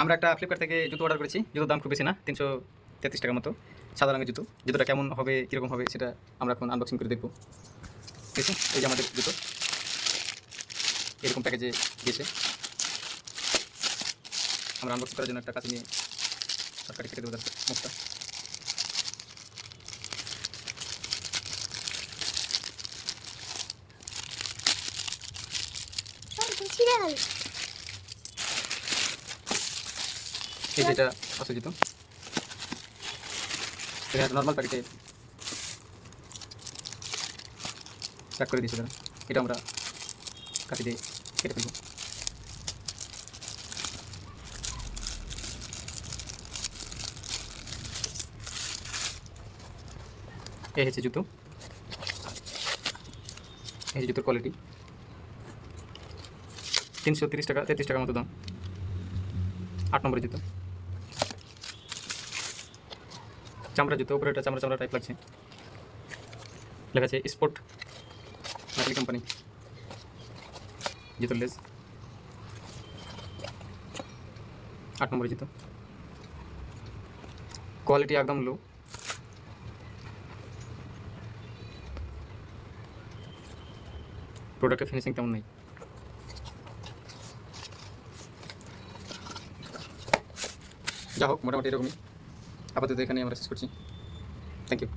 আমরা একটা ফ্লিপকার্ট থেকে জুতো অর্ডার করেছি। জুতোর দাম খুব বেশি না, ৩33 টাকার মতো। সাদা রঙের জুতো। জুতোটা কেমন হবে, কীরকম হবে সেটা আমরা এখন আনবক্সিং করে দেখব। ঠিক আছে, এই যে আমাদের জুতো এরকম প্যাকেজে দিয়েছে। আমরা আনবক্সিং করার জন্য একটা কাছে নিয়ে শর্টকাটে কেটে দেবো তার মুখটা। এই যে এটা আছে জুতো, এখানে নর্মাল প্যাকেটে প্যাক করে দিয়েছে তারা। এটা আমরা কাছে দিয়ে কেটে ফেলবো। এই হচ্ছে জুতো, এই জুতোর কোয়ালিটি। ৩৩০ টাকা, ৩৩ টাকার মতো দাম। ৮ নম্বরের জুতো, চামড়া জুতো। উপরে একটা চামড়া চামড়া টাইপ লাগছে, লেখা আছে স্পোর্ট নাকলি কোম্পানি। জুতোর লেস। ৮ নম্বরের জুতো, কোয়ালিটি একদম লো। প্রোডাক্টের ফিনিশিং তেমন নেই। যা হোক, মোটামুটি এরকমই। আপাতত এখানে আমরা শেষ করছি। Thank you.